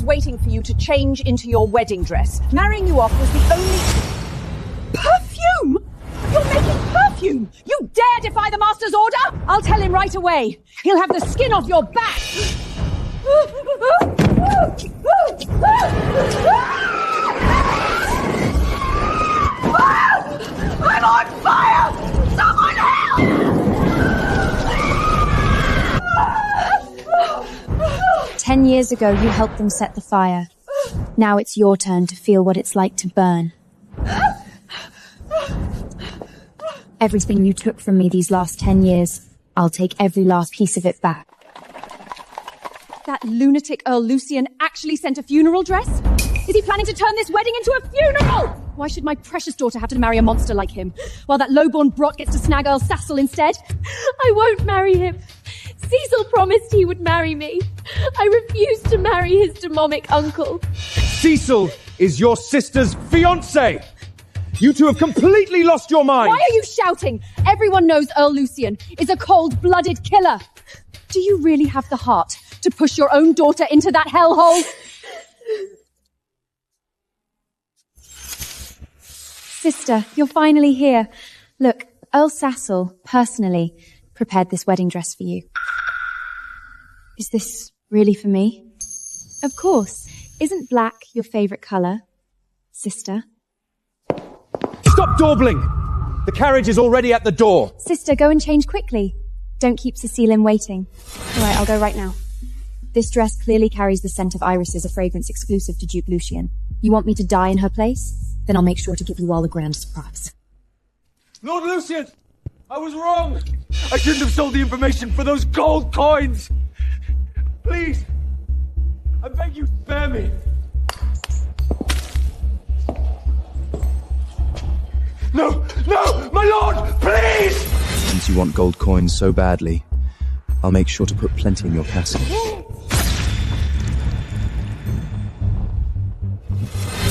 waiting for you to change into your wedding dress. Marrying you off was the only... Perfume! You're making perfume! You dare defy the Master's order? I'll tell him right away. He'll have the skin off your back. I'm on fire! Someone help! 10 years ago, you helped them set the fire. Now it's your turn to feel what it's like to burn. Everything you took from me these last 10 years, I'll take every last piece of it back. That lunatic Earl Lucian actually sent a funeral dress? Is he planning to turn this wedding into a funeral? Why should my precious daughter have to marry a monster like him, while that lowborn brot gets to snag Earl Sassel instead? I won't marry him. Cecil promised he would marry me. I refuse to marry his demonic uncle. Cecil is your sister's fiancé! You two have completely lost your minds! Why are you shouting? Everyone knows Earl Lucian is a cold-blooded killer. Do you really have the heart to push your own daughter into that hellhole? Sister, you're finally here. Look, Earl Sassel, personally, prepared this wedding dress for you. Is this really for me? Of course. Isn't black your favorite color, sister? Stop dawdling! The carriage is already at the door. Sister, go and change quickly. Don't keep Cecile waiting. All right, I'll go right now. This dress clearly carries the scent of irises, a fragrance exclusive to Duke Lucian. You want me to die in her place? Then I'll make sure to give you all the grandest props. Lord Lucian! I was wrong! I shouldn't have sold the information for those gold coins! Please! I beg you, spare me! No! No! My lord! Please! Since you want gold coins so badly, I'll make sure to put plenty in your castle.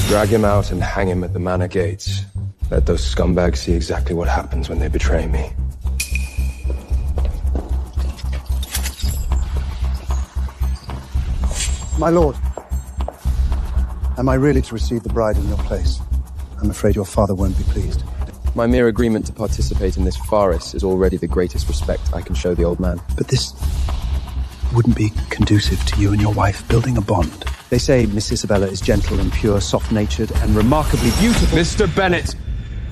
Drag him out and hang him at the manor gates. Let those scumbags see exactly what happens when they betray me. My lord, am I really to receive the bride in your place? I'm afraid your father won't be pleased. My mere agreement to participate in this farce is already the greatest respect I can show the old man. But this wouldn't be conducive to you and your wife building a bond. They say Miss Isabella is gentle and pure, soft-natured, and remarkably beautiful. Mr. Bennet!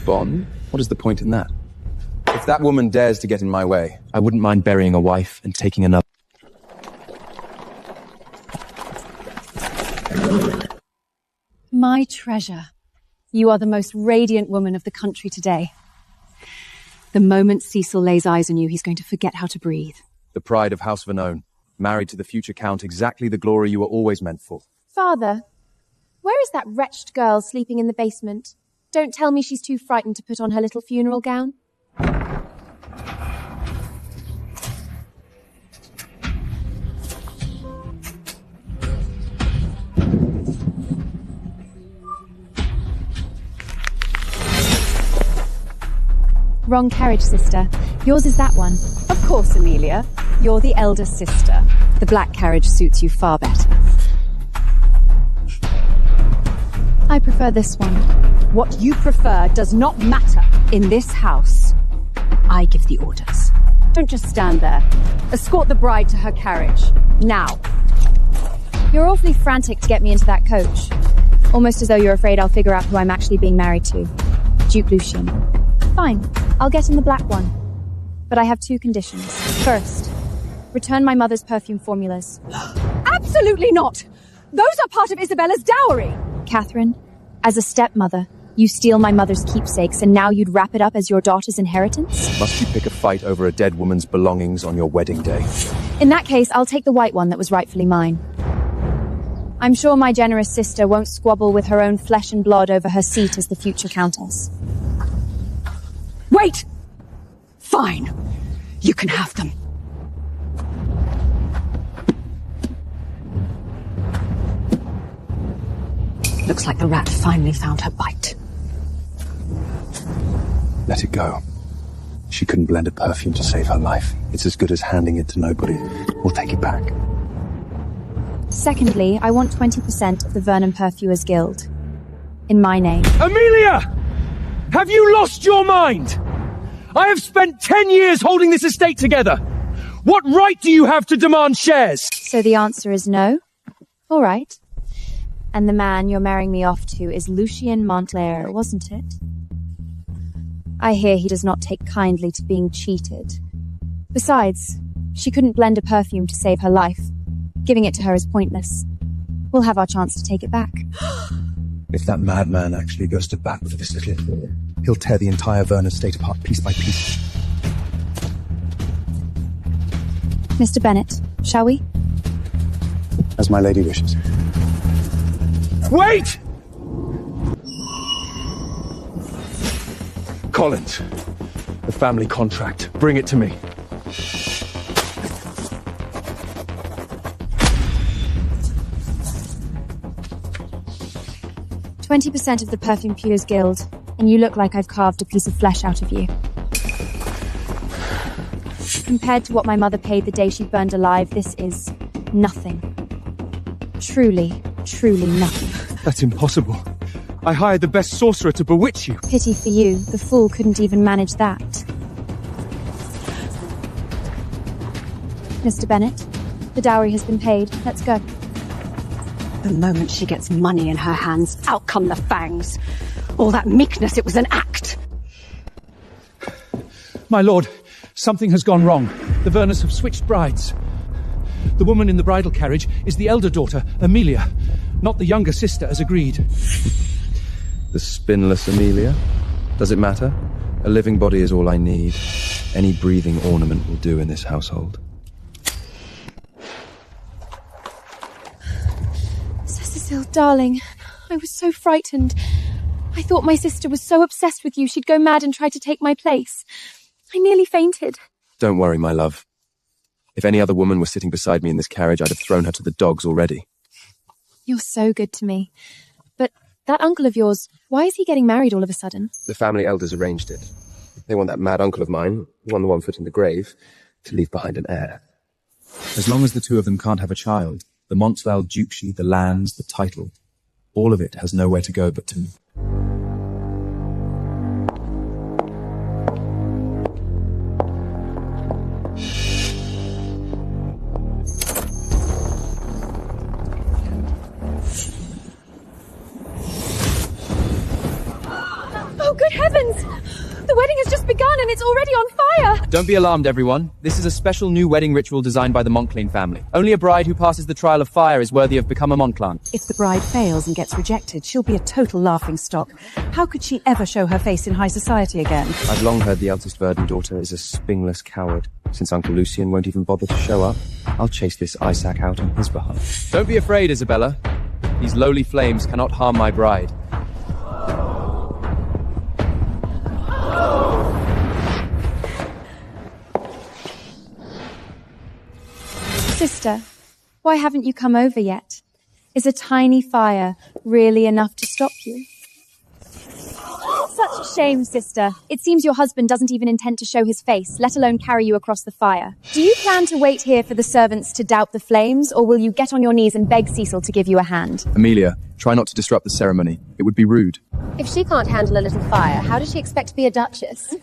Bond? What is the point in that? If that woman dares to get in my way, I wouldn't mind burying a wife and taking another. My treasure. You are the most radiant woman of the country today. The moment Cecil lays eyes on you, he's going to forget how to breathe. The pride of House Vernone, married to the future Count, exactly the glory you were always meant for. Father, where is that wretched girl sleeping in the basement? Don't tell me she's too frightened to put on her little funeral gown. Wrong carriage, sister. Yours is that one. Of course, Amelia. You're the elder sister. The black carriage suits you far better. I prefer this one. What you prefer does not matter in this house. I give the orders. Don't just stand there. Escort the bride to her carriage. Now. You're awfully frantic to get me into that coach. Almost as though you're afraid I'll figure out who I'm actually being married to. Duke Lucian. Fine, I'll get in the black one. But I have two conditions. First, return my mother's perfume formulas. Absolutely not! Those are part of Isabella's dowry! Catherine, as a stepmother, you steal my mother's keepsakes and now you'd wrap it up as your daughter's inheritance? Must you pick a fight over a dead woman's belongings on your wedding day? In that case, I'll take the white one that was rightfully mine. I'm sure my generous sister won't squabble with her own flesh and blood over her seat as the future countess. Wait! Fine. You can have them. Looks like the rat finally found her bite. Let it go. She couldn't blend a perfume to save her life. It's as good as handing it to nobody. We'll take it back. Secondly, I want 20% of the Vernon Purfuers Guild. In my name. Amelia! Have you lost your mind? I have spent 10 years holding this estate together. What right do you have to demand shares? So the answer is no? All right. And the man you're marrying me off to is Lucien Montclair, wasn't it? I hear he does not take kindly to being cheated. Besides, she couldn't blend a perfume to save her life. Giving it to her is pointless. We'll have our chance to take it back. If that madman actually goes to bat for this little, he'll tear the entire Vernon estate apart piece by piece. Mr. Bennett, shall we? As my lady wishes. Wait! Collins, the family contract. Bring it to me. 20% of the Perfume Pewers Guild, and you look like I've carved a piece of flesh out of you. Compared to what my mother paid the day she burned alive, this is nothing. Truly, truly nothing. That's impossible. I hired the best sorcerer to bewitch you. Pity for you, the fool couldn't even manage that. Mr. Bennett, the dowry has been paid. Let's go. The moment she gets money in her hands, out come the fangs. All that meekness, it was an act. My lord, something has gone wrong. The Vernons have switched brides. The woman in the bridal carriage is the elder daughter, Amelia, not the younger sister as agreed. The spinless Amelia? Does it matter? A living body is all I need. Any breathing ornament will do in this household. Cecil, darling, I was so frightened. I thought my sister was so obsessed with you she'd go mad and try to take my place. I nearly fainted. Don't worry, my love. If any other woman was sitting beside me in this carriage, I'd have thrown her to the dogs already. You're so good to me. But that uncle of yours, why is he getting married all of a sudden? The family elders arranged it. They want that mad uncle of mine, the one foot in the grave, to leave behind an heir. As long as the two of them can't have a child, the Montsval duchy, the lands, the title, all of it has nowhere to go but to me. Oh, good heavens! The wedding has just begun and it's already on fire! Don't be alarmed, everyone. This is a special new wedding ritual designed by the Montclain family. Only a bride who passes the trial of fire is worthy of become a Montclain. If the bride fails and gets rejected, she'll be a total laughingstock. How could she ever show her face in high society again? I've long heard the eldest Verdon daughter is a spingless coward. Since Uncle Lucien won't even bother to show up, I'll chase this eye sack out on his behalf. Don't be afraid, Isabella. These lowly flames cannot harm my bride. Sister, why haven't you come over yet? Is a tiny fire really enough to stop you? Such a shame, sister. It seems your husband doesn't even intend to show his face, let alone carry you across the fire. Do you plan to wait here for the servants to doubt the flames, or will you get on your knees and beg Cecil to give you a hand? Amelia, try not to disrupt the ceremony. It would be rude. If she can't handle a little fire, how does she expect to be a duchess?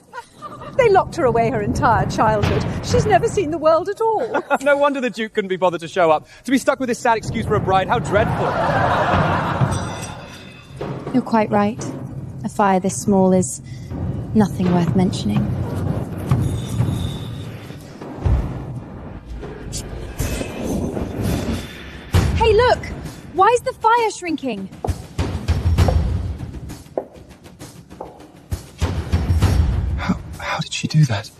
They locked her away her entire childhood. She's never seen the world at all. No wonder the Duke couldn't be bothered to show up. To be stuck with this sad excuse for a bride, how dreadful. You're quite right. A fire this small is nothing worth mentioning. Hey, look! Why is the fire shrinking? How did she do that?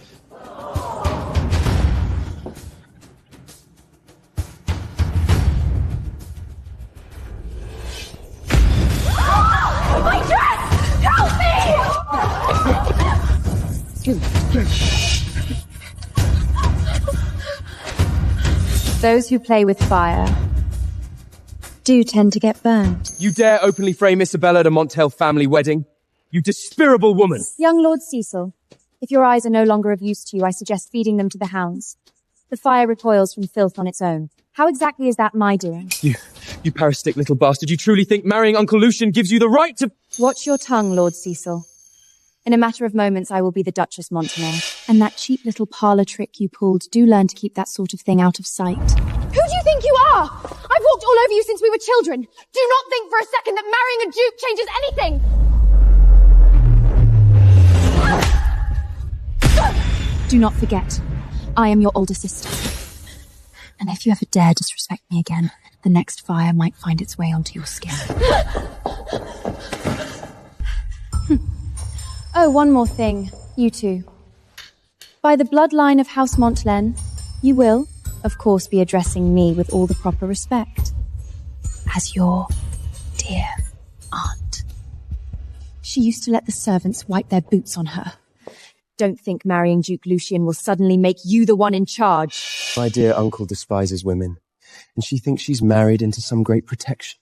My dress! Help me! Those who play with fire do tend to get burned. You dare openly frame Isabella de Montel family wedding? You despicable woman! Young Lord Cecil, if your eyes are no longer of use to you, I suggest feeding them to the hounds. The fire recoils from filth on its own. How exactly is that my doing? You parasitic little bastard. You truly think marrying Uncle Lucian gives you the right to... Watch your tongue, Lord Cecil. In a matter of moments, I will be the Duchess Montemayor. And that cheap little parlour trick you pulled, do learn to keep that sort of thing out of sight. Who do you think you are? I've walked all over you since we were children. Do not think for a second that marrying a duke changes anything. Do not forget, I am your older sister. And if you ever dare disrespect me again, the next fire might find its way onto your skin. Oh, one more thing. You two. By the bloodline of House Montlen, you will, of course, be addressing me with all the proper respect. As your dear aunt. She used to let the servants wipe their boots on her. Don't think marrying Duke Lucian will suddenly make you the one in charge. My dear uncle despises women, and she thinks she's married into some great protection.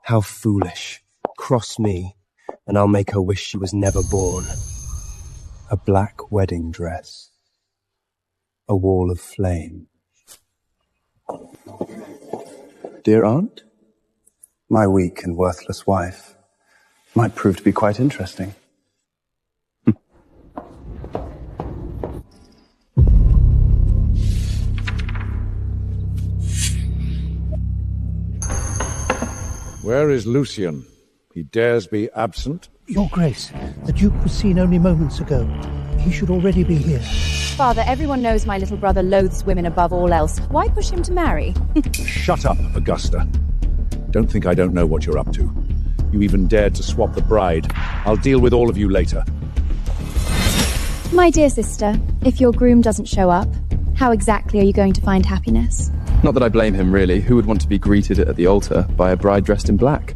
How foolish. Cross me, and I'll make her wish she was never born. A black wedding dress. A wall of flame. Dear aunt, my weak and worthless wife might prove to be quite interesting. Where is Lucian? He dares be absent? Your Grace, the Duke was seen only moments ago. He should already be here. Father, everyone knows my little brother loathes women above all else. Why push him to marry? Shut up, Augusta. Don't think I don't know what you're up to. You even dared to swap the bride. I'll deal with all of you later. My dear sister, if your groom doesn't show up, how exactly are you going to find happiness? Not that I blame him, really. Who would want to be greeted at the altar by a bride dressed in black?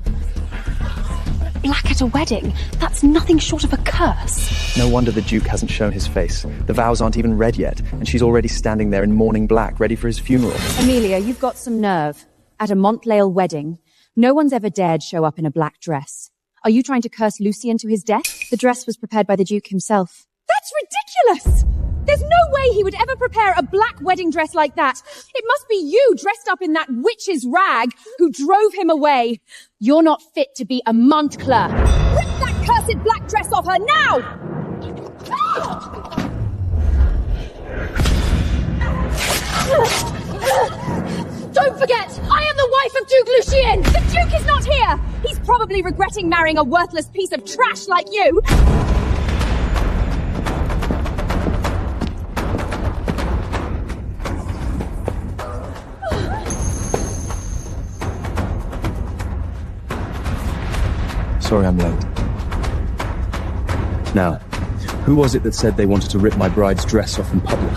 Black at a wedding? That's nothing short of a curse. No wonder the Duke hasn't shown his face. The vows aren't even read yet, and she's already standing there in mourning black, ready for his funeral. Amelia, you've got some nerve. At a Montlail wedding, no one's ever dared show up in a black dress. Are you trying to curse Lucian to his death? The dress was prepared by the Duke himself. That's ridiculous! There's no way he would ever prepare a black wedding dress like that. It must be you dressed up in that witch's rag who drove him away. You're not fit to be a Montclair. Rip that cursed black dress off her now! Don't forget, I am the wife of Duke Lucian! The Duke is not here! He's probably regretting marrying a worthless piece of trash like you! Sorry I'm late. Now, who was it that said they wanted to rip my bride's dress off in public?